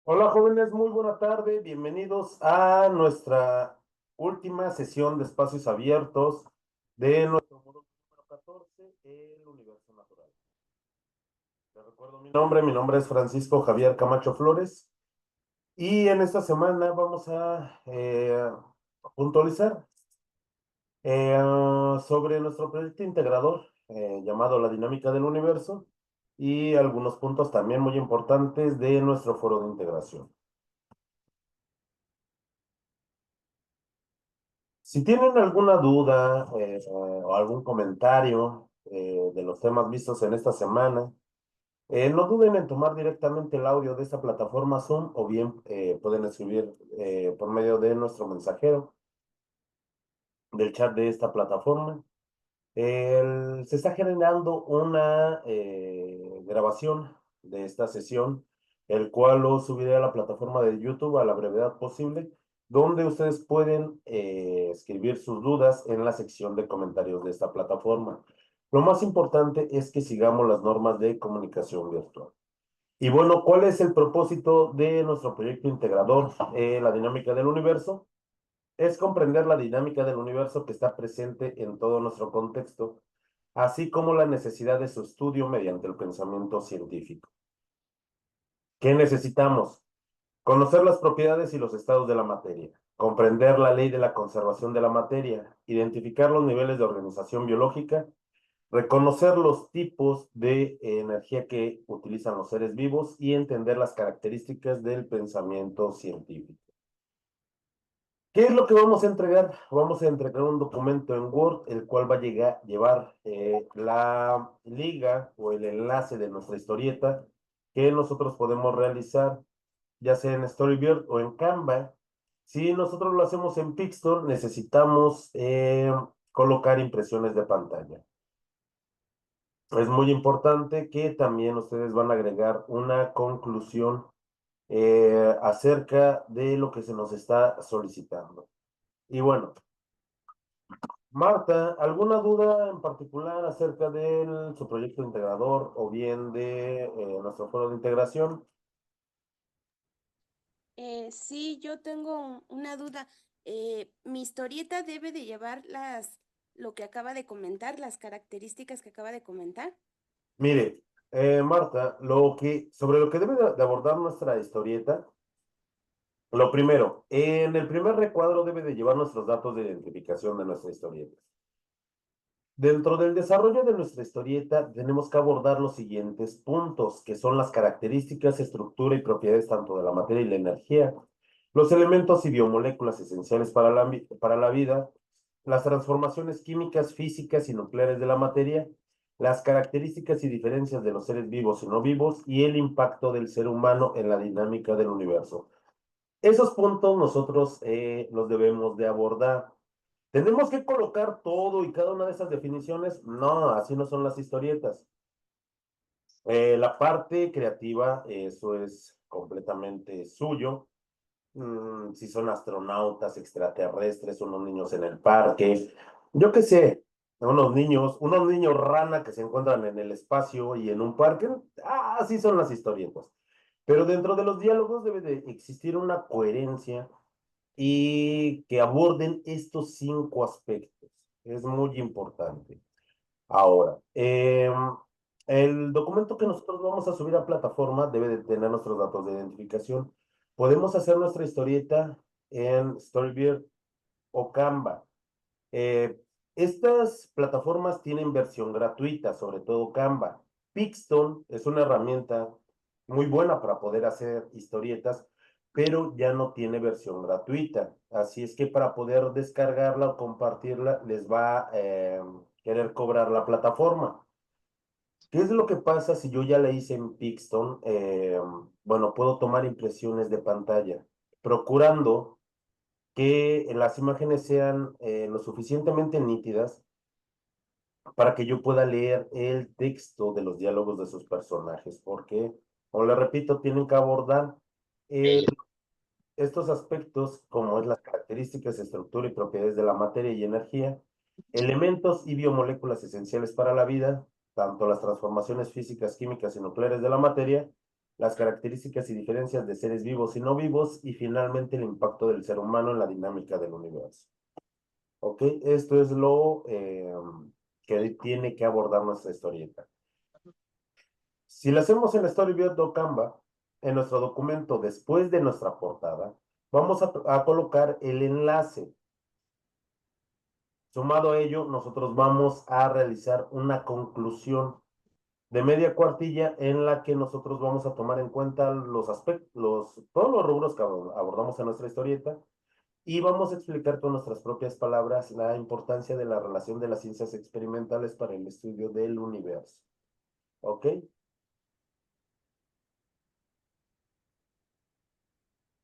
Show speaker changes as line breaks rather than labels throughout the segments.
Hola jóvenes, muy buena tarde. Bienvenidos a nuestra última sesión de espacios abiertos de nuestro módulo número 14, el universo natural. Les recuerdo mi nombre es Francisco Javier Camacho Flores y en esta semana vamos a puntualizar sobre nuestro proyecto integrador llamado La Dinámica del Universo y algunos puntos también muy importantes de nuestro foro de integración. Si tienen alguna duda o algún comentario de los temas vistos en esta semana, no duden en tomar directamente el audio de esta plataforma Zoom o bien pueden escribir por medio de nuestro mensajero del chat de esta plataforma. Se está generando una grabación de esta sesión, el cual lo subiré a la plataforma de YouTube a la brevedad posible, donde ustedes pueden escribir sus dudas en la sección de comentarios de esta plataforma. Lo más importante es que sigamos las normas de comunicación virtual. Y bueno, ¿cuál es el propósito de nuestro proyecto integrador, la dinámica del universo? Es comprender la dinámica del universo que está presente en todo nuestro contexto, así como la necesidad de su estudio mediante el pensamiento científico. ¿Qué necesitamos? Conocer las propiedades y los estados de la materia, comprender la ley de la conservación de la materia, identificar los niveles de organización biológica, reconocer los tipos de energía que utilizan los seres vivos y entender las características del pensamiento científico. ¿Qué es lo que vamos a entregar? Vamos a entregar un documento en Word, el cual va a llevar la liga o el enlace de nuestra historieta que nosotros podemos realizar, ya sea en Storyboard o en Canva. Si nosotros lo hacemos en Pixtor, necesitamos colocar impresiones de pantalla. Es muy importante que también ustedes van a agregar una conclusión acerca de lo que se nos está solicitando. Y bueno, Marta, ¿alguna duda en particular acerca de su proyecto integrador o bien de nuestro foro de integración?
Sí, yo tengo una duda. ¿Mi historieta debe de llevar lo que acaba de comentar, las características que acaba de comentar?
Mire, Marta, sobre lo que debe de abordar nuestra historieta, lo primero, en el primer recuadro debe de llevar nuestros datos de identificación de nuestra historieta. Dentro del desarrollo de nuestra historieta tenemos que abordar los siguientes puntos, que son las características, estructura y propiedades tanto de la materia y la energía, los elementos y biomoléculas esenciales para la vida, las transformaciones químicas, físicas y nucleares de la materia, las características y diferencias de los seres vivos y no vivos y el impacto del ser humano en la dinámica del universo. Esos puntos nosotros los debemos de abordar. ¿Tenemos que colocar todo y cada una de esas definiciones? No, así no son las historietas. La parte creativa, eso es completamente suyo. Si son astronautas, extraterrestres, unos niños en el parque, yo qué sé, unos niños rana que se encuentran en el espacio y en un parque, así son las historietas. Pero dentro de los diálogos debe de existir una coherencia y que aborden estos 5 aspectos. Es muy importante. Ahora, el documento que nosotros vamos a subir a plataforma debe de tener nuestros datos de identificación. Podemos hacer nuestra historieta en Storyboard o Canva. Eh, Estas plataformas tienen versión gratuita, sobre todo Canva. Pixton es una herramienta muy buena para poder hacer historietas, pero ya no tiene versión gratuita. Así es que para poder descargarla o compartirla, les va a querer cobrar la plataforma. ¿Qué es lo que pasa si yo ya la hice en Pixton? Bueno, puedo tomar impresiones de pantalla, procurando que las imágenes sean lo suficientemente nítidas para que yo pueda leer el texto de los diálogos de sus personajes, porque, como le repito, tienen que abordar eh, estos aspectos como es las características, estructura y propiedades de la materia y energía, elementos y biomoléculas esenciales para la vida, tanto las transformaciones físicas, químicas y nucleares de la materia, las características y diferencias de seres vivos y no vivos, y finalmente el impacto del ser humano en la dinámica del universo. ¿Ok? Esto es lo que tiene que abordar nuestra historieta. Si lo hacemos en la Storyboard o Canva, en nuestro documento, después de nuestra portada, vamos a colocar el enlace. Sumado a ello, nosotros vamos a realizar una conclusión de media cuartilla en la que nosotros vamos a tomar en cuenta los aspectos, todos los rubros que abordamos en nuestra historieta, y vamos a explicar con nuestras propias palabras la importancia de la relación de las ciencias experimentales para el estudio del universo. ¿Ok?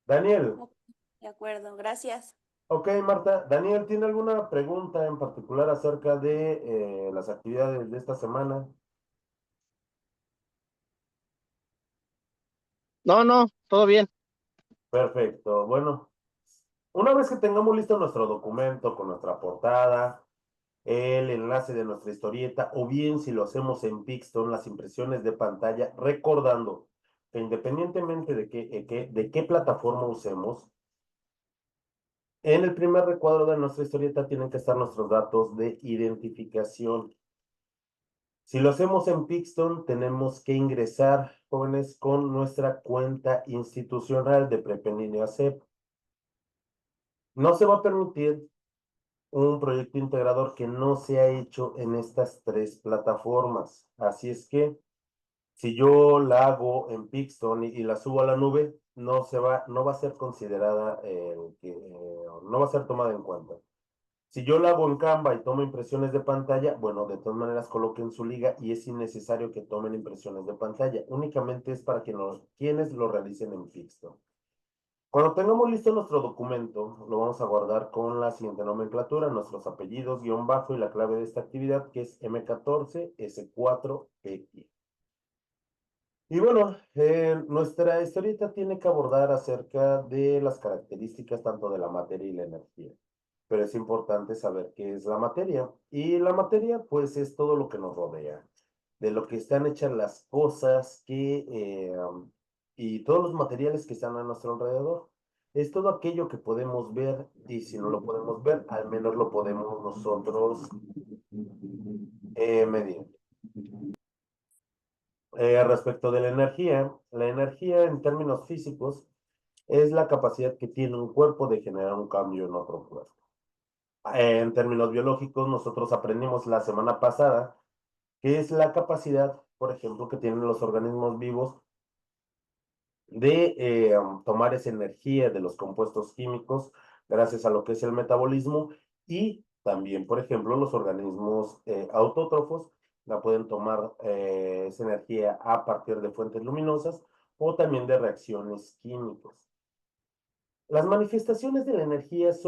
Daniel.
Ok, de acuerdo, gracias.
Ok, Marta. Daniel, ¿tiene alguna pregunta en particular acerca de las actividades de esta semana?
No, no, todo bien.
Perfecto. Bueno, una vez que tengamos listo nuestro documento con nuestra portada, el enlace de nuestra historieta, o bien si lo hacemos en Pixton, las impresiones de pantalla, recordando que independientemente de qué plataforma usemos, en el primer recuadro de nuestra historieta tienen que estar nuestros datos de identificación. Si lo hacemos en Pixton, tenemos que ingresar, jóvenes, con nuestra cuenta institucional de Prep en línea CEP. No se va a permitir un proyecto integrador que no se ha hecho en estas tres plataformas. Así es que si yo la hago en Pixton y la subo a la nube, no va a ser considerada, no va a ser tomada en cuenta. Si yo la hago en Canva y tomo impresiones de pantalla, bueno, de todas maneras coloquen su liga y es innecesario que tomen impresiones de pantalla. Únicamente es para quienes lo realicen en Pixton. Cuando tengamos listo nuestro documento, lo vamos a guardar con la siguiente nomenclatura: nuestros apellidos, guión bajo y la clave de esta actividad, que es M14S4EI. Y bueno, nuestra historieta tiene que abordar acerca de las características tanto de la materia y la energía. Pero es importante saber qué es la materia. Y la materia, pues, es todo lo que nos rodea, de lo que están hechas las cosas y todos los materiales que están a nuestro alrededor. Es todo aquello que podemos ver, y si no lo podemos ver, al menos lo podemos nosotros medir. Respecto de la energía en términos físicos es la capacidad que tiene un cuerpo de generar un cambio en otro cuerpo. En términos biológicos, nosotros aprendimos la semana pasada que es la capacidad, por ejemplo, que tienen los organismos vivos de tomar esa energía de los compuestos químicos gracias a lo que es el metabolismo, y también, por ejemplo, los organismos autótrofos la pueden tomar esa energía a partir de fuentes luminosas o también de reacciones químicas. Las manifestaciones de la energía es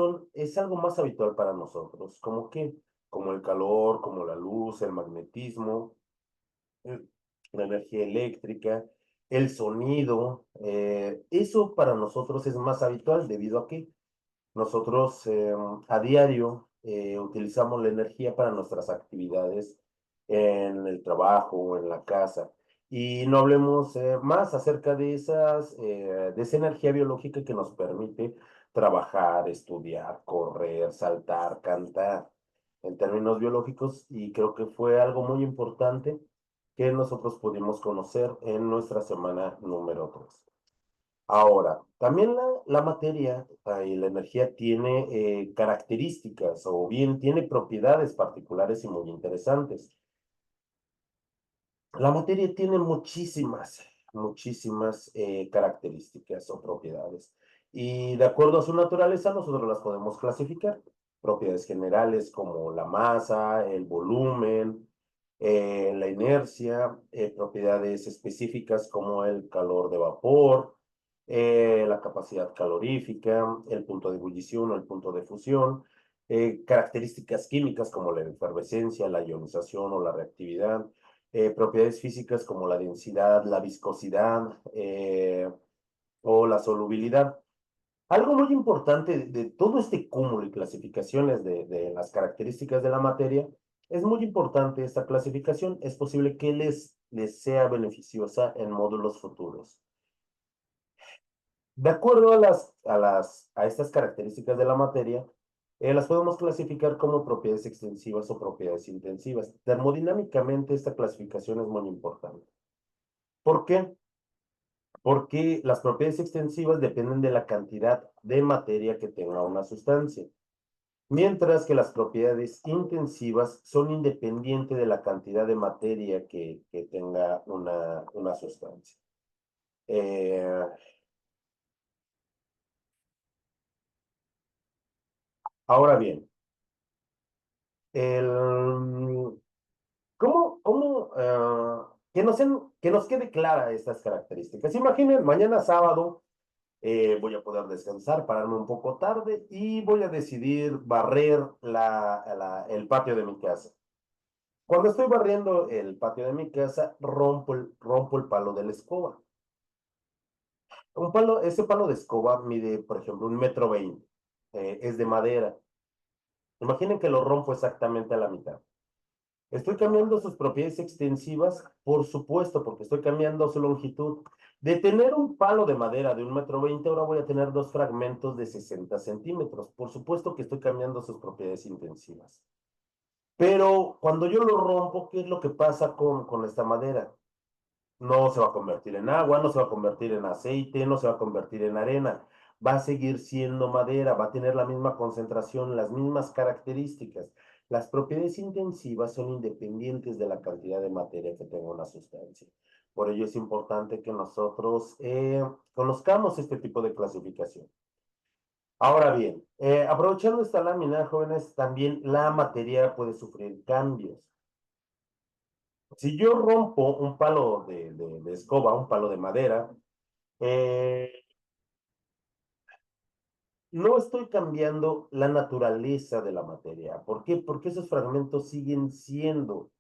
algo más habitual para nosotros, como el calor, como la luz, el magnetismo, la energía eléctrica, el sonido. Eso para nosotros es más habitual debido a que nosotros a diario utilizamos la energía para nuestras actividades en el trabajo o en la casa. Y no hablemos más acerca de esa energía biológica que nos permite trabajar, estudiar, correr, saltar, cantar en términos biológicos, y creo que fue algo muy importante que nosotros pudimos conocer en nuestra semana número 3. Ahora, también la materia y la energía tiene características, o bien tiene propiedades particulares y muy interesantes. La materia tiene muchísimas características o propiedades. Y de acuerdo a su naturaleza, nosotros las podemos clasificar. Propiedades generales como la masa, el volumen, la inercia, propiedades específicas como el calor de vapor, la capacidad calorífica, el punto de ebullición o el punto de fusión, características químicas como la efervescencia, la ionización o la reactividad, propiedades físicas como la densidad, la viscosidad o la solubilidad. Algo muy importante de todo este cúmulo y clasificaciones de las características de la materia, es muy importante esta clasificación. Es posible que les sea beneficiosa en módulos futuros. De acuerdo a estas características de la materia, las podemos clasificar como propiedades extensivas o propiedades intensivas. Termodinámicamente, esta clasificación es muy importante. ¿Por qué? Porque las propiedades extensivas dependen de la cantidad de materia que tenga una sustancia, mientras que las propiedades intensivas son independientes de la cantidad de materia que tenga una sustancia. Ahora bien, el, que nos quede clara estas características. Imaginen, mañana sábado voy a poder descansar, pararme un poco tarde y voy a decidir barrer el patio de mi casa. Cuando estoy barriendo el patio de mi casa, rompo el palo de la escoba. Ese palo de escoba mide, por ejemplo, 1,20 m. Es de madera. Imaginen que lo rompo exactamente a la mitad. ¿Estoy cambiando sus propiedades extensivas? Por supuesto, porque estoy cambiando su longitud. De tener un palo de madera de 1,20 m, ahora voy a tener dos fragmentos de 60 centímetros. Por supuesto que estoy cambiando sus propiedades intensivas. Pero cuando yo lo rompo, ¿qué es lo que pasa con esta madera? No se va a convertir en agua, no se va a convertir en aceite, no se va a convertir en arena. Va a seguir siendo madera, va a tener la misma concentración, las mismas características. Las propiedades intensivas son independientes de la cantidad de materia que tenga una sustancia. Por ello es importante que nosotros conozcamos este tipo de clasificación. Ahora bien, aprovechando esta lámina, jóvenes, también la materia puede sufrir cambios. Si yo rompo un palo de escoba, un palo de madera, eh, no estoy cambiando la naturaleza de la materia. ¿Por qué? Porque esos fragmentos siguen siendo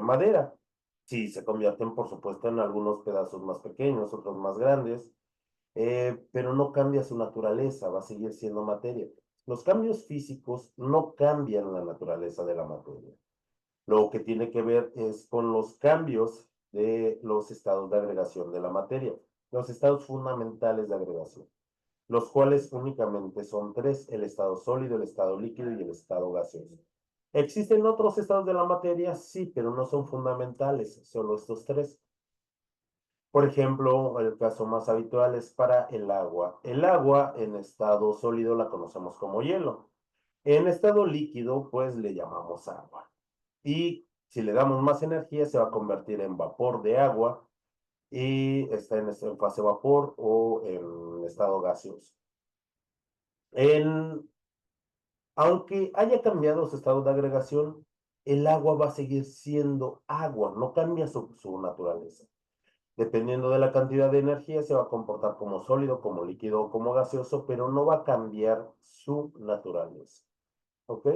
madera. Sí, se convierten, por supuesto, en algunos pedazos más pequeños, otros más grandes, pero no cambia su naturaleza, va a seguir siendo materia. Los cambios físicos no cambian la naturaleza de la materia. Lo que tiene que ver es con los cambios de los estados de agregación de la materia, los estados fundamentales de agregación, los cuales únicamente son tres: el estado sólido, el estado líquido y el estado gaseoso. ¿Existen otros estados de la materia? Sí, pero no son fundamentales, solo estos tres. Por ejemplo, el caso más habitual es para el agua. El agua en estado sólido la conocemos como hielo. En estado líquido, pues le llamamos agua. Y si le damos más energía, se va a convertir en vapor de agua y está en fase vapor o en estado gaseoso. En, Aunque haya cambiado su estado de agregación, el agua va a seguir siendo agua, no cambia su naturaleza. Dependiendo de la cantidad de energía, se va a comportar como sólido, como líquido o como gaseoso, pero no va a cambiar su naturaleza. ¿Ok?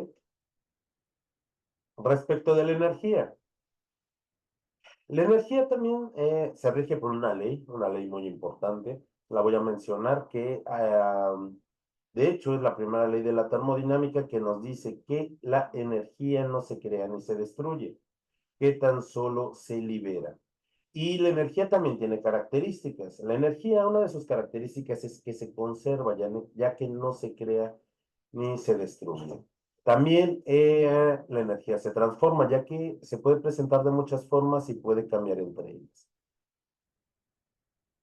Respecto de la energía. La energía también se rige por una ley muy importante. La voy a mencionar que, de hecho, es la primera ley de la termodinámica que nos dice que la energía no se crea ni se destruye, que tan solo se libera. Y la energía también tiene características. La energía, una de sus características es que se conserva, ya que no se crea ni se destruye. También la energía se transforma, ya que se puede presentar de muchas formas y puede cambiar entre ellas.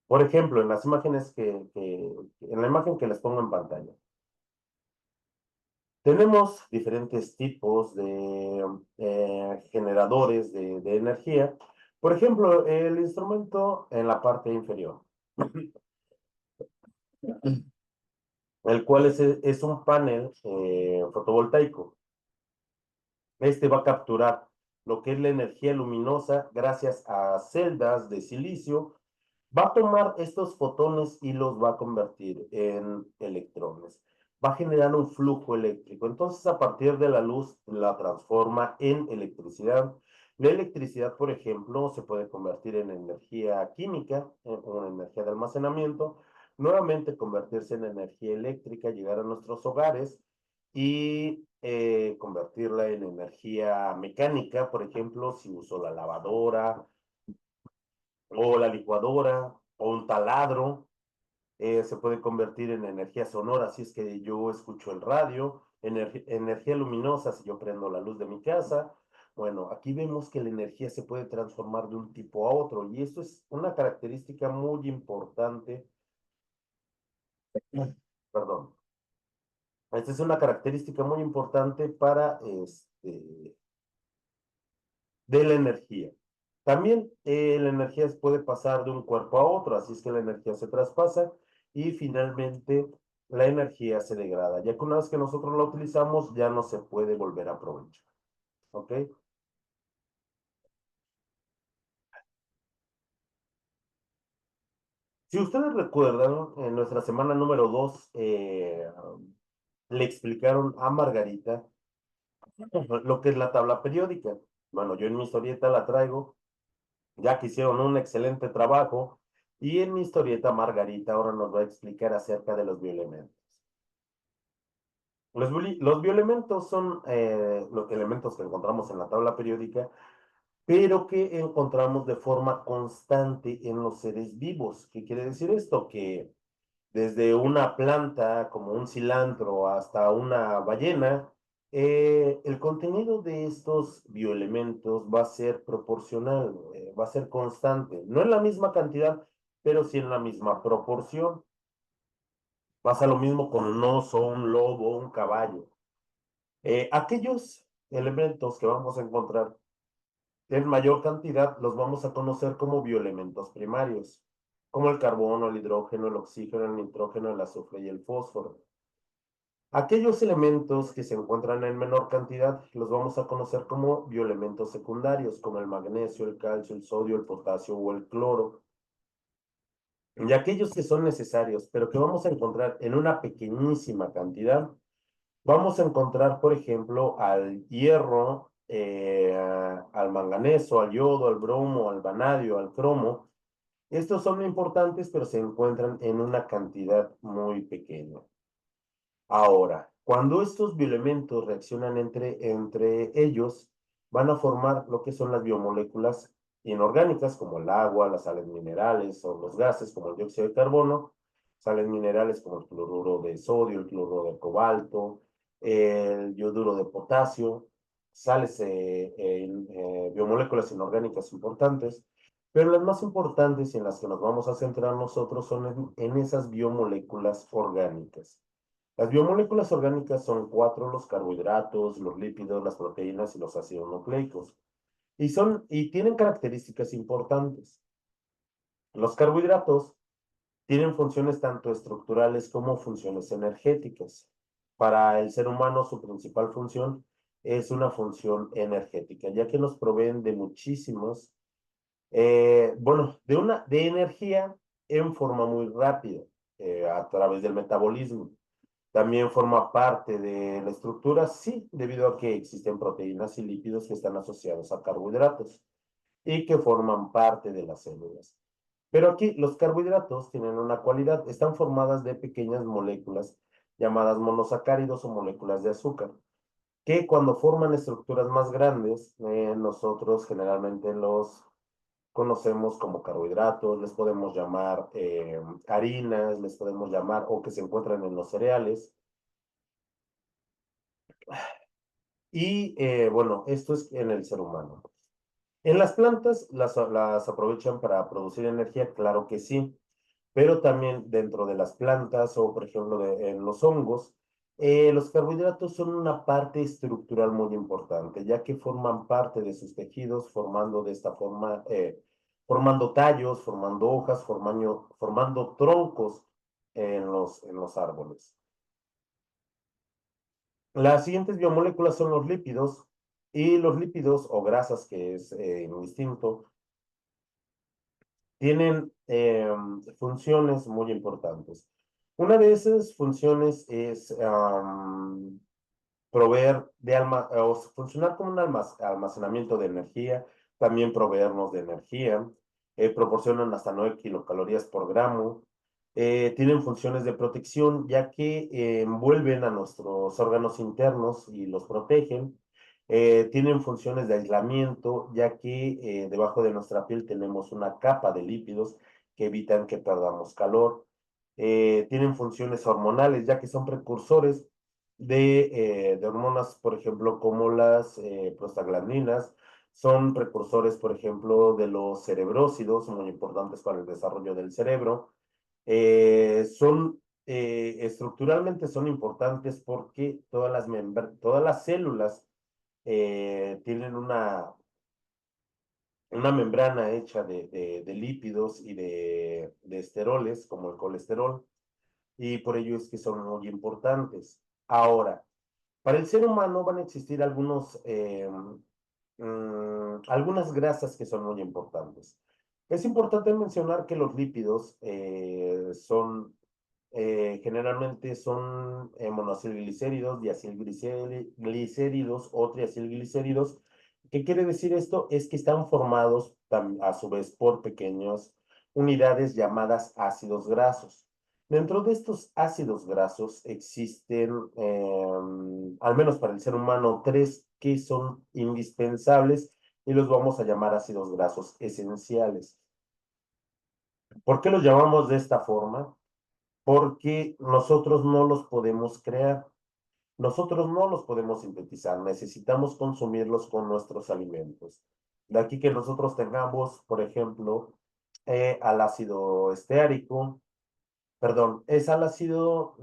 Por ejemplo, en las imágenes en la imagen que les pongo en pantalla, tenemos diferentes tipos de generadores de energía. Por ejemplo, el instrumento en la parte inferior, el cual es un panel fotovoltaico. Este va a capturar lo que es la energía luminosa gracias a celdas de silicio. Va a tomar estos fotones y los va a convertir en electrones. Va a generar un flujo eléctrico. Entonces, a partir de la luz, la transforma en electricidad. La electricidad, por ejemplo, se puede convertir en energía química, en energía de almacenamiento, nuevamente convertirse en energía eléctrica, llegar a nuestros hogares y convertirla en energía mecánica, por ejemplo, si uso la lavadora, o la licuadora, o un taladro, se puede convertir en energía sonora si es que yo escucho el radio, energía luminosa si yo prendo la luz de mi casa. Bueno, aquí vemos que la energía se puede transformar de un tipo a otro y esto es una característica muy importante, perdón, esta es una característica muy importante para de la energía. También la energía puede pasar de un cuerpo a otro, así es que la energía se traspasa y finalmente la energía se degrada, ya que una vez que nosotros la utilizamos ya no se puede volver a aprovechar. ¿Ok? Si ustedes recuerdan, en nuestra semana número 2 le explicaron a Margarita lo que es la tabla periódica. Bueno, yo en mi historieta la traigo, ya que hicieron un excelente trabajo, y en mi historieta Margarita ahora nos va a explicar acerca de los bioelementos. Los bioelementos son los elementos que encontramos en la tabla periódica, pero que encontramos de forma constante en los seres vivos. ¿Qué quiere decir esto? Que desde una planta como un cilantro hasta una ballena, el contenido de estos bioelementos va a ser proporcional, va a ser constante, no en la misma cantidad, pero sí en la misma proporción. Pasa lo mismo con un oso, un lobo, un caballo. Aquellos elementos que vamos a encontrar en mayor cantidad los vamos a conocer como bioelementos primarios, como el carbono, el hidrógeno, el oxígeno, el nitrógeno, el azufre y el fósforo. Aquellos elementos que se encuentran en menor cantidad los vamos a conocer como bioelementos secundarios, como el magnesio, el calcio, el sodio, el potasio o el cloro. Y aquellos que son necesarios, pero que vamos a encontrar en una pequeñísima cantidad, vamos a encontrar, por ejemplo, al hierro, al manganeso, al yodo, al bromo, al vanadio, al cromo. Estos son importantes, pero se encuentran en una cantidad muy pequeña. Ahora, cuando estos bioelementos reaccionan entre ellos, van a formar lo que son las biomoléculas inorgánicas, como el agua, las sales minerales o los gases, como el dióxido de carbono, sales minerales como el cloruro de sodio, el cloruro de cobalto, el yoduro de potasio, sales, biomoléculas inorgánicas importantes, pero las más importantes y en las que nos vamos a centrar nosotros son en esas biomoléculas orgánicas. Las biomoléculas orgánicas son cuatro: los carbohidratos, los lípidos, las proteínas y los ácidos nucleicos. Y tienen características importantes. Los carbohidratos tienen funciones tanto estructurales como funciones energéticas. Para el ser humano, su principal función es una función energética, ya que nos proveen de muchísimos, de energía en forma muy rápida, a través del metabolismo. También forma parte de la estructura, sí, debido a que existen proteínas y lípidos que están asociados a carbohidratos y que forman parte de las células. Pero aquí los carbohidratos tienen una cualidad, están formadas de pequeñas moléculas llamadas monosacáridos o moléculas de azúcar, que cuando forman estructuras más grandes, nosotros generalmente los conocemos como carbohidratos, les podemos llamar harinas, les podemos llamar o que se encuentran en los cereales. Y bueno, esto es en el ser humano. En las plantas las aprovechan para producir energía, claro que sí, pero también dentro de las plantas o por ejemplo en los hongos, los carbohidratos son una parte estructural muy importante, ya que forman parte de sus tejidos, formando de esta forma, formando tallos, formando hojas, formando troncos en los árboles. Las siguientes biomoléculas son los lípidos, y los lípidos o grasas, que es indistinto, tienen funciones muy importantes. Una de esas funciones es proveer o funcionar como un almacenamiento de energía, también proveernos de energía, proporcionan hasta 9 kilocalorías por gramo, tienen funciones de protección ya que envuelven a nuestros órganos internos y los protegen, Tienen funciones de aislamiento, ya que debajo de nuestra piel tenemos una capa de lípidos que evitan que perdamos calor. Tienen funciones hormonales, ya que son precursores de hormonas, por ejemplo, como las prostaglandinas. Son precursores, por ejemplo, de los cerebrósidos, muy importantes para el desarrollo del cerebro. Estructuralmente son importantes porque todas las células tienen una membrana hecha de lípidos y de esteroles, como el colesterol, y por ello es que son muy importantes. Ahora, para el ser humano van a existir algunas grasas que son muy importantes. Es importante mencionar que los lípidos generalmente son monoacilglicéridos, diacilglicéridos o triacilglicéridos. ¿Qué quiere decir esto? Es que están formados a su vez por pequeñas unidades llamadas ácidos grasos. Dentro de estos ácidos grasos existen, al menos para el ser humano, tres que son indispensables y los vamos a llamar ácidos grasos esenciales. ¿Por qué los llamamos de esta forma? Porque nosotros no los podemos crear, nosotros no los podemos sintetizar, necesitamos consumirlos con nuestros alimentos. De aquí que nosotros tengamos, por ejemplo, al ácido esteárico, perdón, es al ácido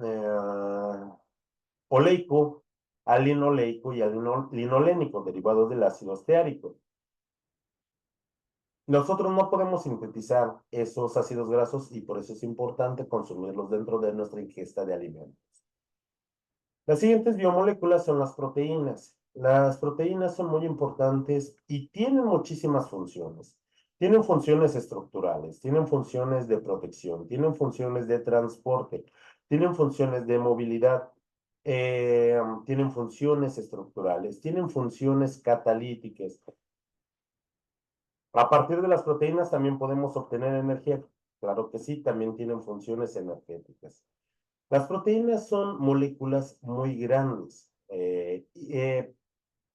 oleico, al linoleico y al linolénico, derivados del ácido esteárico. Nosotros no podemos sintetizar esos ácidos grasos y por eso es importante consumirlos dentro de nuestra ingesta de alimentos. Las siguientes biomoléculas son las proteínas. Las proteínas son muy importantes y tienen muchísimas funciones. Tienen funciones estructurales, tienen funciones de protección, tienen funciones de transporte, tienen funciones de movilidad, tienen funciones estructurales, tienen funciones catalíticas. A partir de las proteínas también podemos obtener energía. Claro que sí, también tienen funciones energéticas. Las proteínas son moléculas muy grandes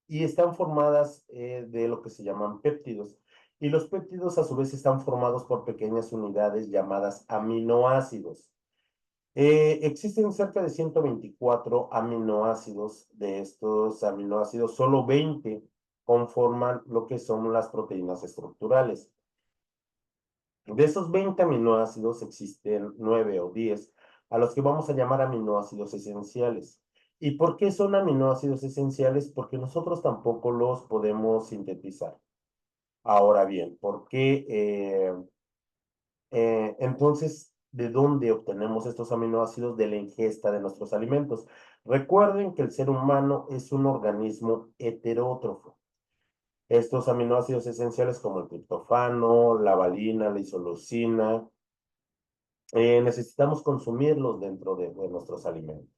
y están formadas de lo que se llaman péptidos. Y los péptidos a su vez están formados por pequeñas unidades llamadas aminoácidos. Existen cerca de 124 aminoácidos. De estos aminoácidos, solo 20 conforman lo que son las proteínas estructurales. De esos 20 aminoácidos existen 9 o 10 a los que vamos a llamar aminoácidos esenciales. ¿Y por qué son aminoácidos esenciales? Porque nosotros tampoco los podemos sintetizar. Ahora bien, ¿por qué? Entonces, ¿de dónde obtenemos estos aminoácidos? De la ingesta de nuestros alimentos. Recuerden que el ser humano es un organismo heterótrofo. Estos aminoácidos esenciales como el triptofano, la valina, la isoleucina, necesitamos consumirlos dentro de nuestros alimentos.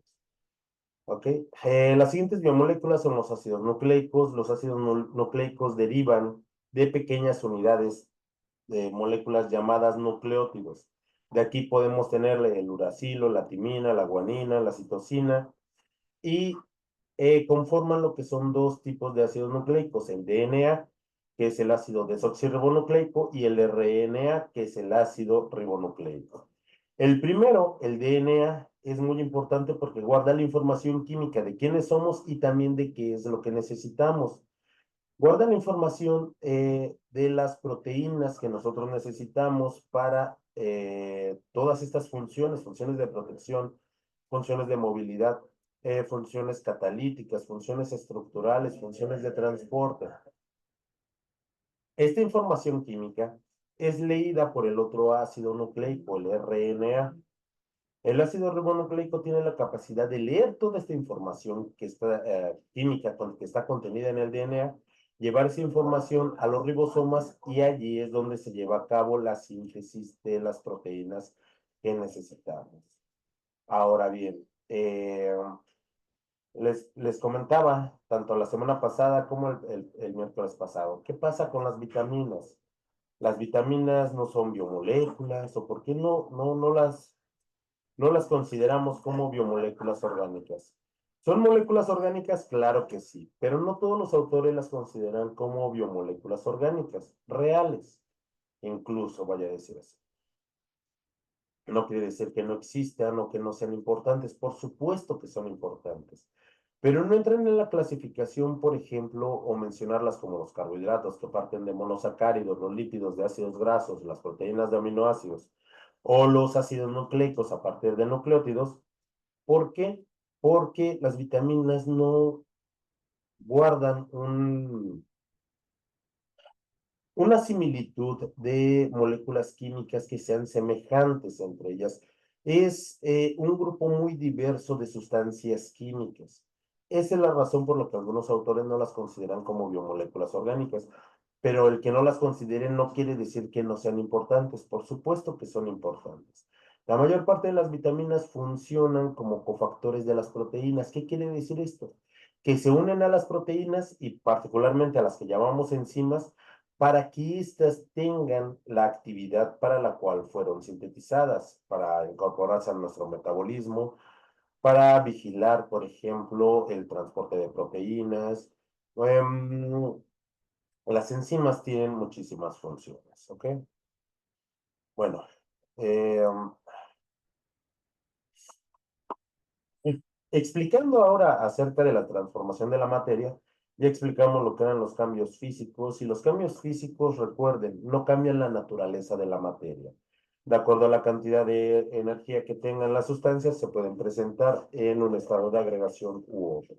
¿Ok? Las siguientes biomoléculas son los ácidos nucleicos. Los ácidos nucleicos derivan de pequeñas unidades de moléculas llamadas nucleótidos. De aquí podemos tener el uracilo, la timina, la guanina, la citosina y conforman lo que son dos tipos de ácidos nucleicos, el DNA, que es el ácido desoxirribonucleico, y el RNA, que es el ácido ribonucleico. El primero, el DNA, es muy importante porque guarda la información química de quiénes somos y también de qué es lo que necesitamos. Guarda la información de las proteínas que nosotros necesitamos para todas estas funciones, funciones de protección, funciones de movilidad, funciones catalíticas, funciones estructurales, funciones de transporte. Esta información química es leída por el otro ácido nucleico, el RNA. El ácido ribonucleico tiene la capacidad de leer toda esta información que está, química que está contenida en el DNA, llevar esa información a los ribosomas y allí es donde se lleva a cabo la síntesis de las proteínas que necesitamos. Ahora bien, les comentaba tanto la semana pasada como el miércoles pasado, ¿qué pasa con las vitaminas? Las vitaminas no son biomoléculas o por qué no las consideramos como biomoléculas orgánicas. ¿Son moléculas orgánicas? Claro que sí, pero no todos los autores las consideran como biomoléculas orgánicas, reales, incluso, vaya a decir así. No quiere decir que no existan o que no sean importantes, por supuesto que son importantes, pero no entran en la clasificación, por ejemplo, o mencionarlas como los carbohidratos que parten de monosacáridos, los lípidos de ácidos grasos, las proteínas de aminoácidos, o los ácidos nucleicos a partir de nucleótidos. ¿Por qué? Porque las vitaminas no guardan una similitud de moléculas químicas que sean semejantes entre ellas. Es un grupo muy diverso de sustancias químicas. Esa es la razón por la que algunos autores no las consideran como biomoléculas orgánicas, pero el que no las consideren no quiere decir que no sean importantes. Por supuesto que son importantes. La mayor parte de las vitaminas funcionan como cofactores de las proteínas. ¿Qué quiere decir esto? Que se unen a las proteínas y particularmente a las que llamamos enzimas para que éstas tengan la actividad para la cual fueron sintetizadas, para incorporarse a nuestro metabolismo, para vigilar, por ejemplo, el transporte de proteínas. Las enzimas tienen muchísimas funciones, ¿ok? Bueno, eh, explicando ahora acerca de la transformación de la materia, ya explicamos lo que eran los cambios físicos y los cambios físicos, recuerden, no cambian la naturaleza de la materia. De acuerdo a la cantidad de energía que tengan las sustancias, se pueden presentar en un estado de agregación u otro.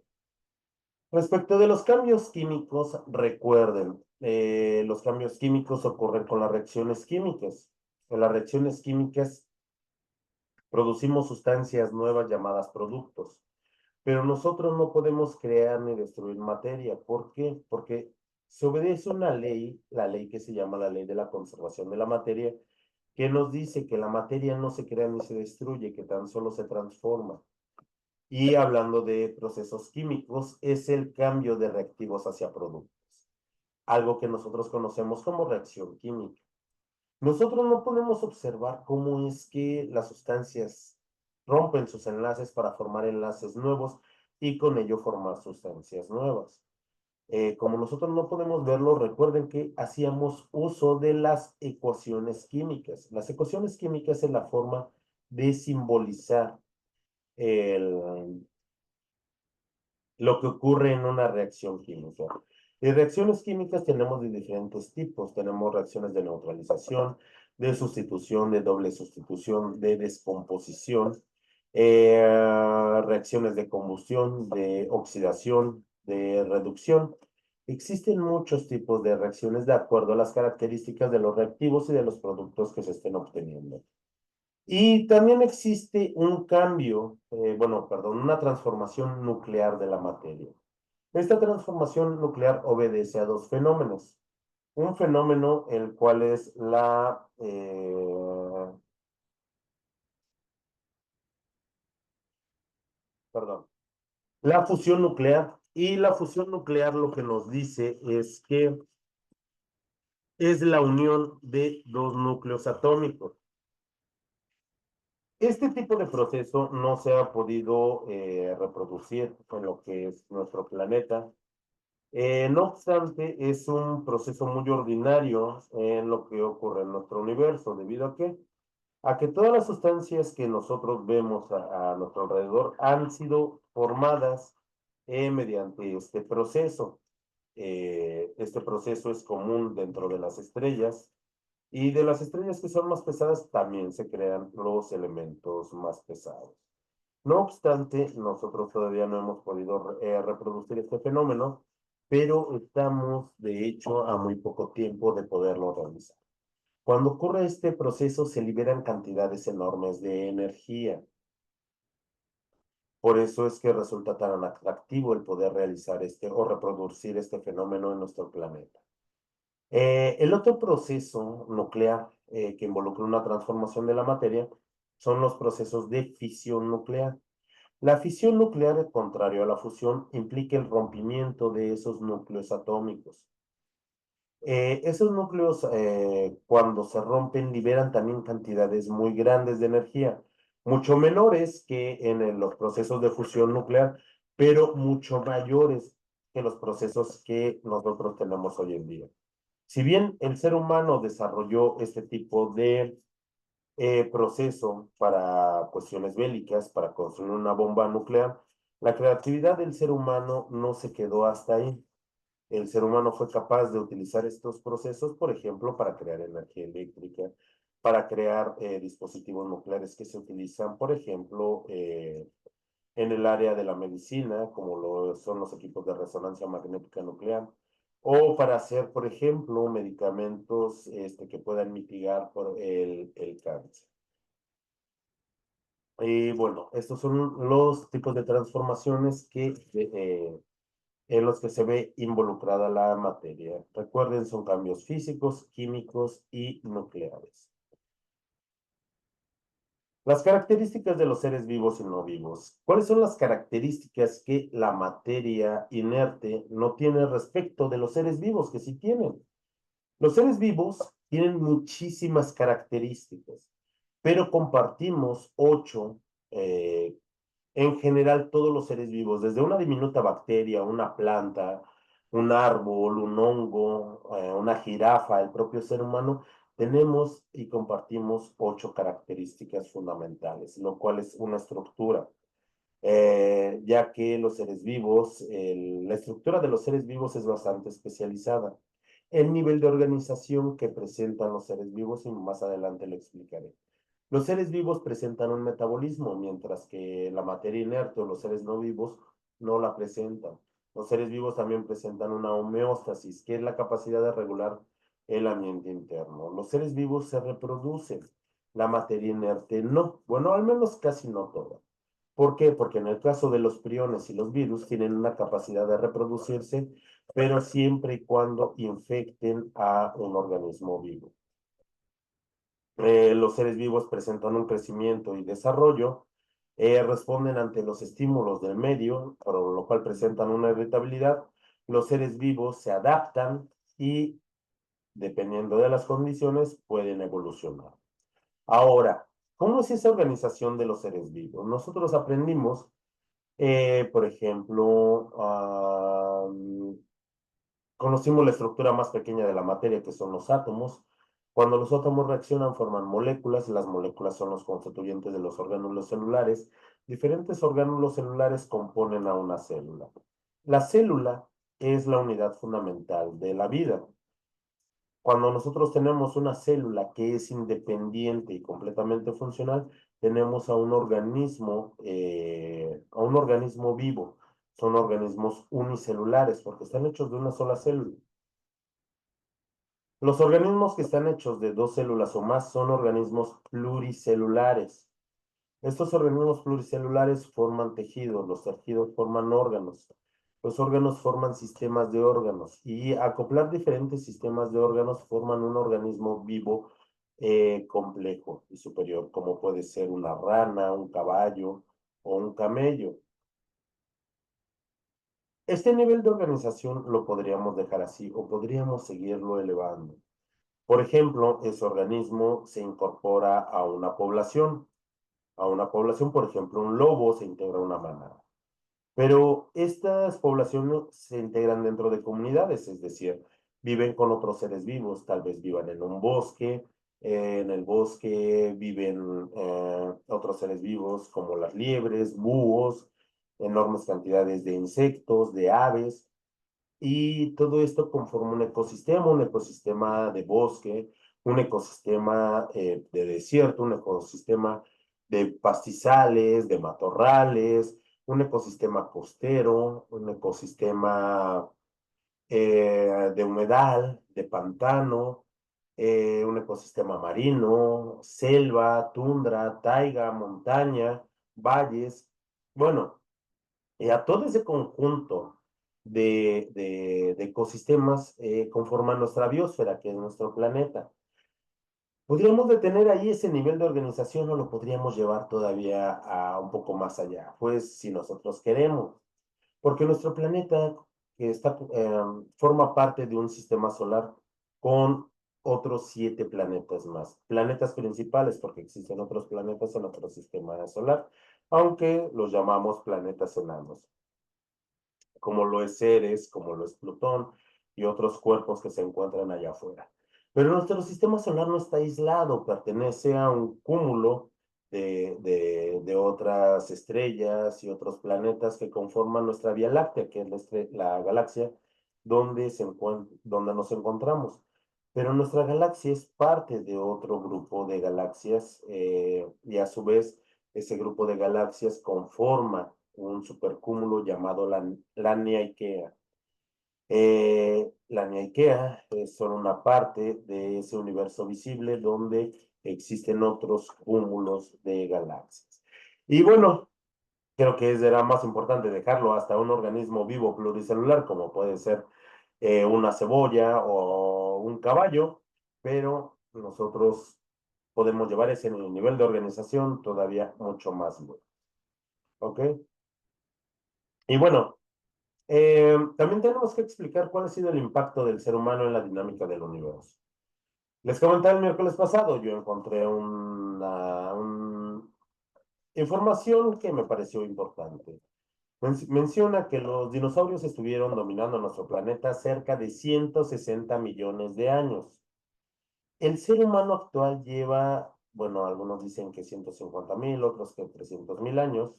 Respecto de los cambios químicos, recuerden, los cambios químicos ocurren con las reacciones químicas. En las reacciones químicas producimos sustancias nuevas llamadas productos. Pero nosotros no podemos crear ni destruir materia. ¿Por qué? Porque se obedece una ley, la ley que se llama la ley de la conservación de la materia, que nos dice que la materia no se crea ni se destruye, que tan solo se transforma. Y hablando de procesos químicos, es el cambio de reactivos hacia productos, algo que nosotros conocemos como reacción química. Nosotros no podemos observar cómo es que las sustancias rompen sus enlaces para formar enlaces nuevos y con ello formar sustancias nuevas. Como nosotros no podemos verlo, recuerden que hacíamos uso de las ecuaciones químicas. Las ecuaciones químicas es la forma de simbolizar el, lo que ocurre en una reacción química. Y reacciones químicas tenemos de diferentes tipos. Tenemos reacciones de neutralización, de sustitución, de doble sustitución, de descomposición, reacciones de combustión, de oxidación, de reducción. Existen muchos tipos de reacciones de acuerdo a las características de los reactivos y de los productos que se estén obteniendo. Y también existe un cambio, bueno, perdón, una transformación nuclear de la materia. Esta transformación nuclear obedece a dos fenómenos. Un fenómeno el cual es perdón, la fusión nuclear. Y la fusión nuclear lo que nos dice es que es la unión de dos núcleos atómicos. Este tipo de proceso no se ha podido reproducir en lo que es nuestro planeta. No obstante, es un proceso muy ordinario en lo que ocurre en nuestro universo, debido a que todas las sustancias que nosotros vemos a nuestro alrededor han sido formadas mediante este proceso. Este proceso es común dentro de las estrellas y de las estrellas que son más pesadas también se crean los elementos más pesados. No obstante, nosotros todavía no hemos podido reproducir este fenómeno, pero estamos, de hecho, a muy poco tiempo de poderlo realizar. Cuando ocurre este proceso, se liberan cantidades enormes de energía. Por eso es que resulta tan atractivo el poder realizar este o reproducir este fenómeno en nuestro planeta. El otro proceso nuclear que involucra una transformación de la materia son los procesos de fisión nuclear. La fisión nuclear, contrario a la fusión, implica el rompimiento de esos núcleos atómicos. Esos núcleos, cuando se rompen, liberan también cantidades muy grandes de energía, mucho menores que en los procesos de fusión nuclear, pero mucho mayores que los procesos que nosotros tenemos hoy en día. Si bien el ser humano desarrolló este tipo de proceso para cuestiones bélicas, para construir una bomba nuclear, la creatividad del ser humano no se quedó hasta ahí. El ser humano fue capaz de utilizar estos procesos, por ejemplo, para crear energía eléctrica, para crear dispositivos nucleares que se utilizan, por ejemplo, en el área de la medicina, como lo son los equipos de resonancia magnética nuclear, o para hacer, por ejemplo, medicamentos que puedan mitigar por el cáncer. Y bueno, estos son los tipos de transformaciones en los que se ve involucrada la materia. Recuerden, son cambios físicos, químicos y nucleares. Las características de los seres vivos y no vivos. ¿Cuáles son las características que la materia inerte no tiene respecto de los seres vivos que sí tienen? Los seres vivos tienen muchísimas características, pero compartimos 8 en general todos los seres vivos, desde una diminuta bacteria, una planta, un árbol, un hongo, una jirafa, el propio ser humano, tenemos y compartimos 8 características fundamentales, lo cual es una estructura, ya que los seres vivos, la estructura de los seres vivos es bastante especializada. El nivel de organización que presentan los seres vivos, y más adelante lo explicaré. Los seres vivos presentan un metabolismo, mientras que la materia inerte o los seres no vivos no la presentan. Los seres vivos también presentan una homeostasis, que es la capacidad de regular el ambiente interno. Los seres vivos se reproducen, la materia inerte no. Bueno, al menos casi no toda. ¿Por qué? Porque en el caso de los priones y los virus tienen una capacidad de reproducirse, pero siempre y cuando infecten a un organismo vivo. Los seres vivos presentan un crecimiento y desarrollo, responden ante los estímulos del medio, por lo cual presentan una irritabilidad. Los seres vivos se adaptan y, dependiendo de las condiciones, pueden evolucionar. Ahora, ¿cómo es esa organización de los seres vivos? Nosotros aprendimos, por ejemplo, conocimos la estructura más pequeña de la materia, que son los átomos. Cuando los átomos reaccionan, forman moléculas. Las moléculas son los constituyentes de los orgánulos celulares. Diferentes orgánulos celulares componen a una célula. La célula es la unidad fundamental de la vida. Cuando nosotros tenemos una célula que es independiente y completamente funcional, tenemos a un organismo vivo. Son organismos unicelulares porque están hechos de una sola célula. Los organismos que están hechos de 2 células o más son organismos pluricelulares. Estos organismos pluricelulares forman tejidos, los tejidos forman órganos, los órganos forman sistemas de órganos y acoplar diferentes sistemas de órganos forman un organismo vivo complejo y superior, como puede ser una rana, un caballo o un camello. Este nivel de organización lo podríamos dejar así o podríamos seguirlo elevando. Por ejemplo, ese organismo se incorpora a una población, por ejemplo, un lobo se integra a una manada. Pero estas poblaciones se integran dentro de comunidades, es decir, viven con otros seres vivos, tal vez vivan en un bosque, en el bosque viven otros seres vivos como las liebres, búhos, enormes cantidades de insectos, de aves, y todo esto conforma un ecosistema de bosque, un ecosistema de desierto, un ecosistema de pastizales, de matorrales, un ecosistema costero, un ecosistema de humedal, de pantano, un ecosistema marino, selva, tundra, taiga, montaña, valles. Bueno, a todo ese conjunto de ecosistemas conforman nuestra biosfera, que es nuestro planeta. ¿Podríamos detener ahí ese nivel de organización o lo podríamos llevar todavía a un poco más allá? Pues si nosotros queremos, porque nuestro planeta forma parte de un sistema solar con otros 7 planetas más. Planetas principales, porque existen otros planetas en nuestro sistema solar, aunque los llamamos planetas enanos. como lo es Ceres, como lo es Plutón y otros cuerpos que se encuentran allá afuera. Pero nuestro sistema solar no está aislado, pertenece a un cúmulo de otras estrellas y otros planetas que conforman nuestra Vía Láctea, que es la galaxia donde nos encontramos. Pero nuestra galaxia es parte de otro grupo de galaxias y a su vez ese grupo de galaxias conforma un supercúmulo llamado la Niaikea. La Niaikea es solo una parte de ese universo visible donde existen otros cúmulos de galaxias. Y bueno, creo que será más importante dejarlo hasta un organismo vivo pluricelular, como puede ser una cebolla o un caballo, pero nosotros podemos llevar ese nivel de organización todavía mucho más bueno. ¿Ok? Y bueno, también tenemos que explicar cuál ha sido el impacto del ser humano en la dinámica del universo. Les comenté el miércoles pasado, yo encontré una información que me pareció importante. Menciona que los dinosaurios estuvieron dominando nuestro planeta cerca de 160 millones de años. El ser humano actual lleva, bueno, algunos dicen que 150.000, otros que 300.000 años.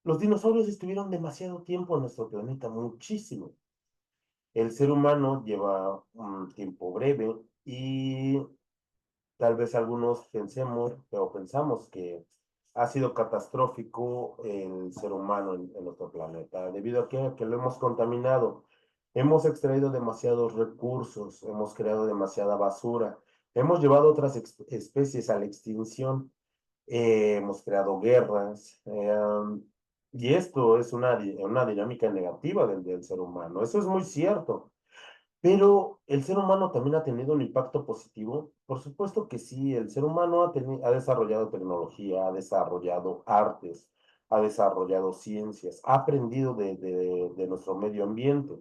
Los dinosaurios estuvieron demasiado tiempo en nuestro planeta, muchísimo. El ser humano lleva un tiempo breve y tal vez algunos pensamos que ha sido catastrófico el ser humano en nuestro planeta, debido a que lo hemos contaminado. Hemos extraído demasiados recursos, hemos creado demasiada basura, hemos llevado otras especies a la extinción, hemos creado guerras, y esto es una dinámica negativa del ser humano. Eso es muy cierto. Pero el ser humano también ha tenido un impacto positivo. Por supuesto que sí, el ser humano ha desarrollado tecnología, ha desarrollado artes, ha desarrollado ciencias, ha aprendido de nuestro medio ambiente.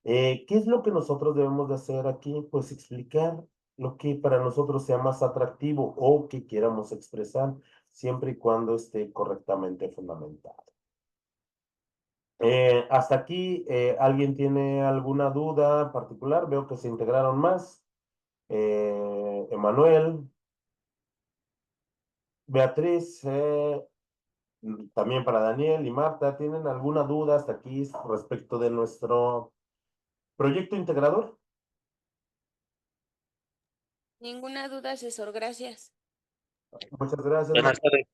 ¿Qué es lo que nosotros debemos de hacer aquí? Pues explicar lo que para nosotros sea más atractivo o que queramos expresar, siempre y cuando esté correctamente fundamentado. Hasta aquí, ¿alguien tiene alguna duda particular? Veo que se integraron más. Emanuel, Beatriz, también para Daniel y Marta, ¿tienen alguna duda hasta aquí respecto de nuestro proyecto integrador?
Ninguna duda, asesor, gracias.
Muchas gracias,
Buenas tardes.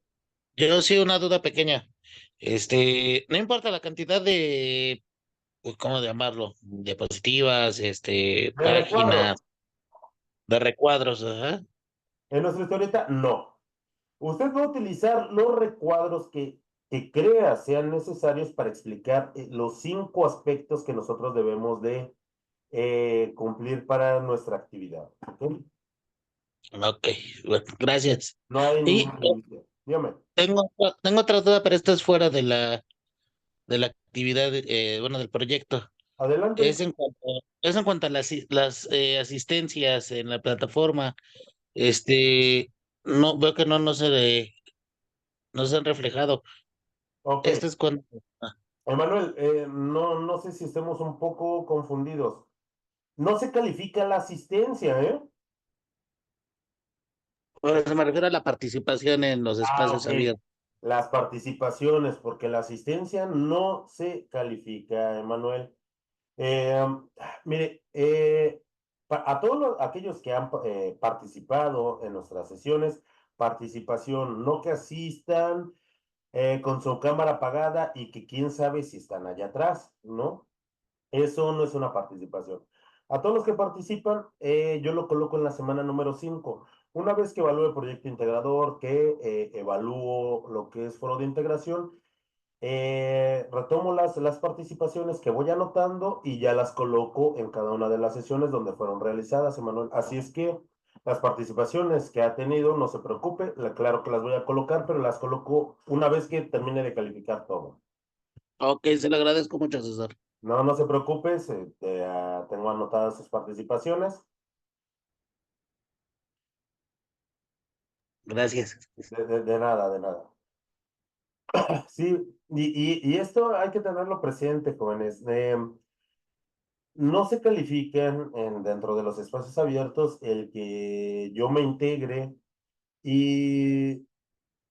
Yo sí una duda pequeña. No importa la cantidad de, pues, ¿cómo llamarlo? Diapositivas,
de
páginas,
recuadros.
de recuadros, ajá.
En nuestra historieta, no. Usted va a utilizar los recuadros que crea sean necesarios para explicar los 5 aspectos que nosotros debemos de cumplir para nuestra actividad. ¿Ok?
Ok, bueno, gracias.
No hay
Y
ningún límite. Dígame.
tengo otra duda, pero esta es fuera de la actividad, bueno, del proyecto.
Adelante.
Es en cuanto a las asistencias en la plataforma. No, veo que no se han reflejado.
Ok.
Esto es cuando.
Emanuel, no sé si estemos un poco confundidos. No se califica la asistencia, ¿eh?
Pues me refiero a la participación en los
Ah,
espacios
ok.
abiertos.
Las participaciones, porque la asistencia no se califica, Emanuel. Eh, mire, a todos aquellos que han participado en nuestras sesiones, participación, no que asistan con su cámara apagada y que quién sabe si están allá atrás, ¿no? Eso no es una participación. A todos los que participan, yo lo coloco en la semana número 5. Una vez que evalúe el proyecto integrador, que evalúo lo que es foro de integración, retomo las participaciones que voy anotando y ya las coloco en cada una de las sesiones donde fueron realizadas, Emanuel. Así es que las participaciones que ha tenido, no se preocupe, claro que las voy a colocar, pero las coloco una vez que termine de calificar todo.
Ok, se lo agradezco mucho, César.
No se preocupe, tengo anotadas sus participaciones.
Gracias.
De nada, de nada. Sí, y esto hay que tenerlo presente, jóvenes. No se califican dentro de los espacios abiertos el que yo me integre y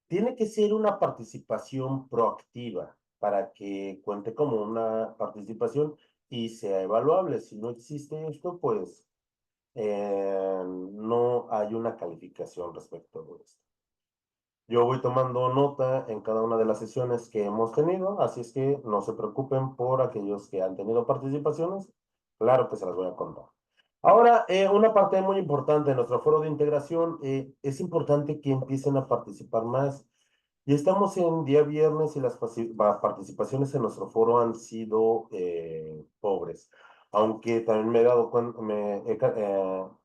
tiene que ser una participación proactiva para que cuente como una participación y sea evaluable. Si no existe esto, pues no hay una calificación respecto de esto. Yo voy tomando nota en cada una de las sesiones que hemos tenido, así es que no se preocupen por aquellos que han tenido participaciones. Claro que se las voy a contar. Ahora, una parte muy importante de nuestro foro de integración, es importante que empiecen a participar más. Y estamos en día viernes y las participaciones en nuestro foro han sido pobres. Aunque también me he dado cuenta,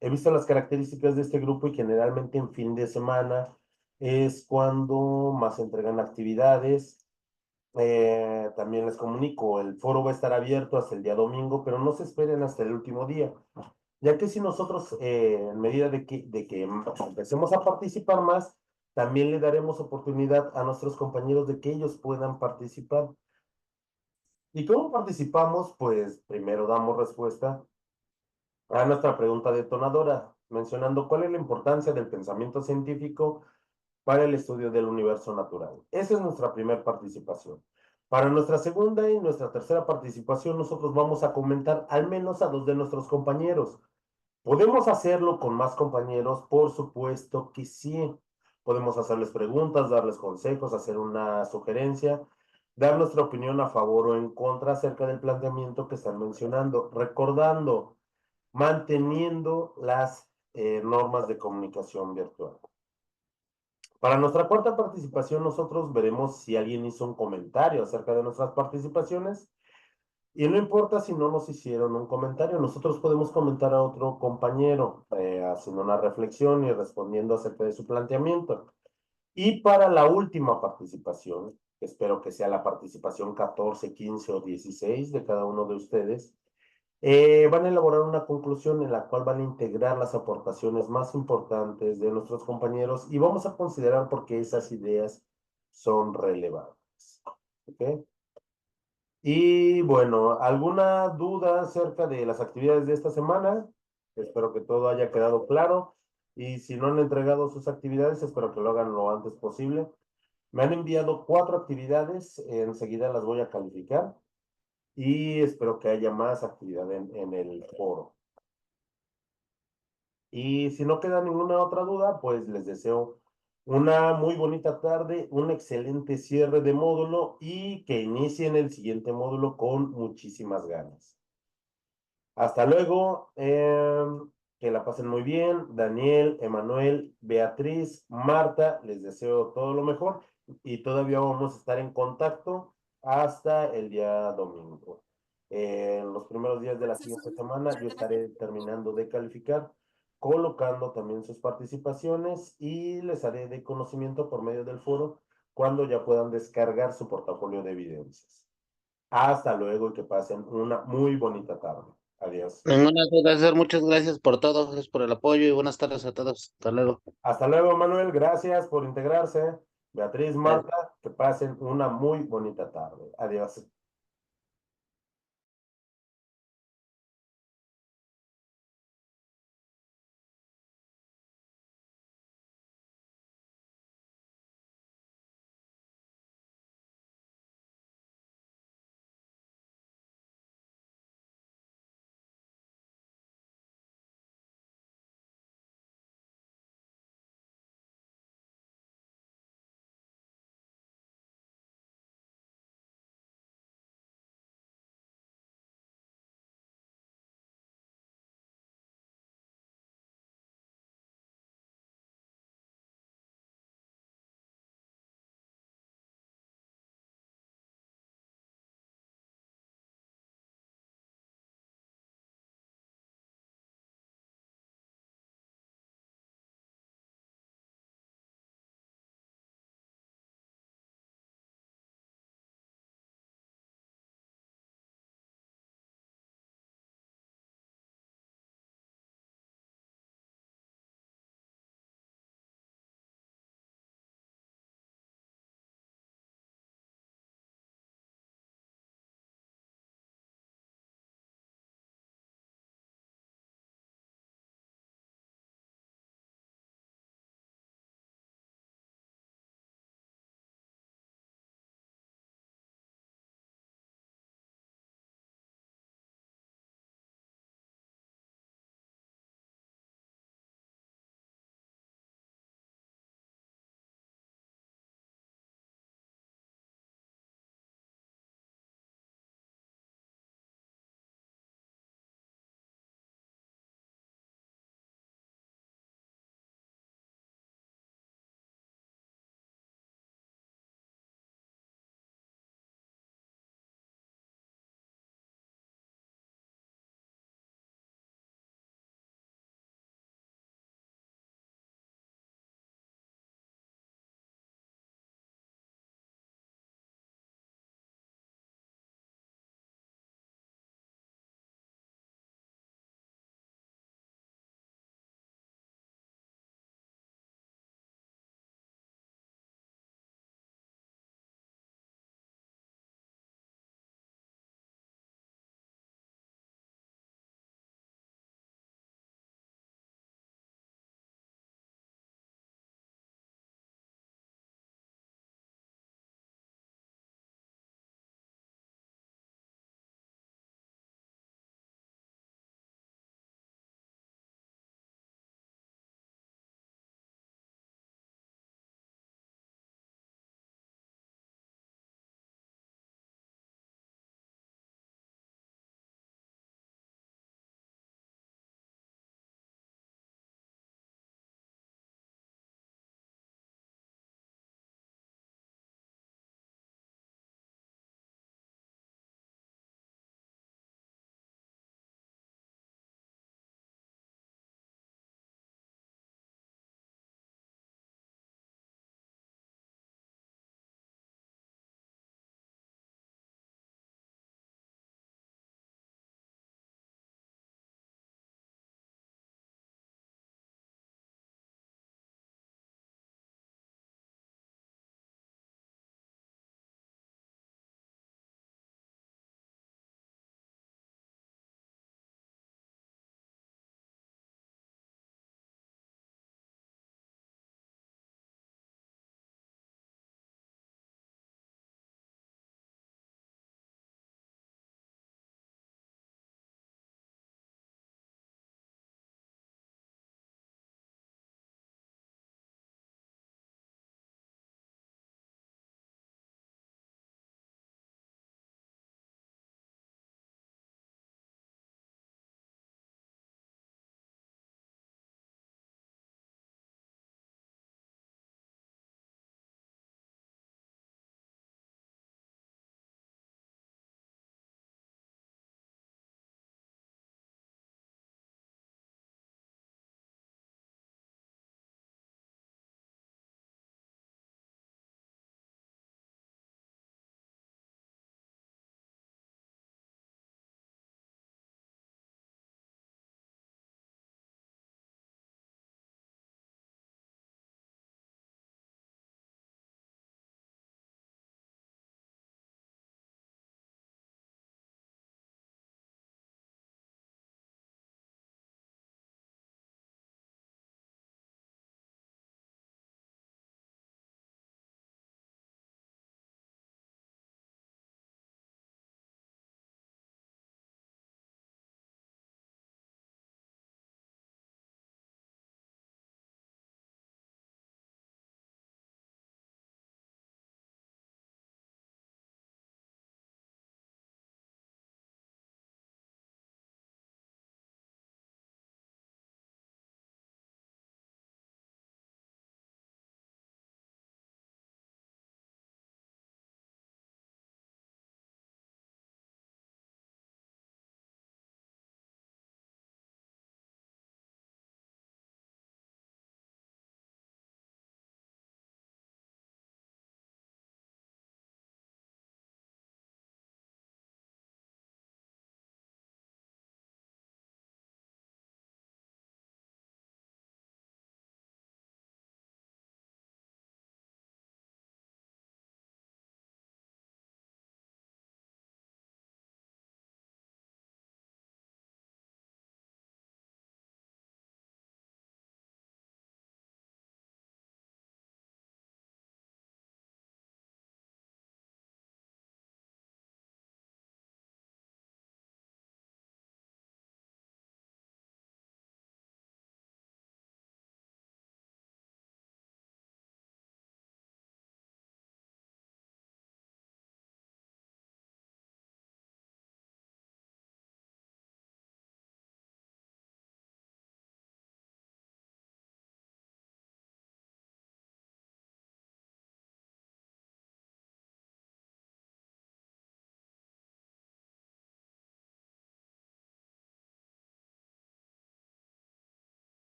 he visto las características de este grupo y generalmente en fin de semana es cuando más se entregan actividades. También les comunico, el foro va a estar abierto hasta el día domingo, pero no se esperen hasta el último día, ya que si nosotros, en medida de que empecemos a participar más, también le daremos oportunidad a nuestros compañeros de que ellos puedan participar. ¿Y cómo participamos? Pues primero damos respuesta a nuestra pregunta detonadora, mencionando cuál es la importancia del pensamiento científico para el estudio del universo natural. Esa es nuestra primera participación. Para nuestra segunda y nuestra tercera participación, nosotros vamos a comentar al menos a dos de nuestros compañeros. ¿Podemos hacerlo con más compañeros? Por supuesto que sí. Podemos hacerles preguntas, darles consejos, hacer una sugerencia, dar nuestra opinión a favor o en contra acerca del planteamiento que están mencionando, recordando, manteniendo las normas de comunicación virtual. Para nuestra cuarta participación, nosotros veremos si alguien hizo un comentario acerca de nuestras participaciones. Y no importa si no nos hicieron un comentario, nosotros podemos comentar a otro compañero, haciendo una reflexión y respondiendo acerca de su planteamiento. Y para la última participación, espero que sea la participación 14, 15 o 16 de cada uno de ustedes, van a elaborar una conclusión en la cual van a integrar las aportaciones más importantes de nuestros compañeros y vamos a considerar por qué esas ideas son relevantes. ¿Ok? Y bueno, ¿alguna duda acerca de las actividades de esta semana? Espero que todo haya quedado claro. Y si no han entregado sus actividades, espero que lo hagan lo antes posible. Me han enviado 4 actividades, enseguida las voy a calificar y espero que haya más actividad en el foro. Y si no queda ninguna otra duda, pues les deseo una muy bonita tarde, un excelente cierre de módulo y que inicien el siguiente módulo con muchísimas ganas. Hasta luego, que la pasen muy bien. Daniel, Emanuel, Beatriz, Marta, les deseo todo lo mejor y todavía vamos a estar en contacto hasta el día domingo. En los primeros días de la siguiente semana yo estaré terminando de calificar, colocando también sus participaciones y les haré de conocimiento por medio del foro cuando ya puedan descargar su portafolio de evidencias. Hasta luego y que pasen una muy bonita tarde. Adiós.
Ninguna duda, César, muchas gracias por todo, gracias por el apoyo y buenas tardes a todos. Hasta luego.
Hasta luego, Manuel. Gracias por integrarse. Beatriz, Marta, que pasen una muy bonita tarde. Adiós.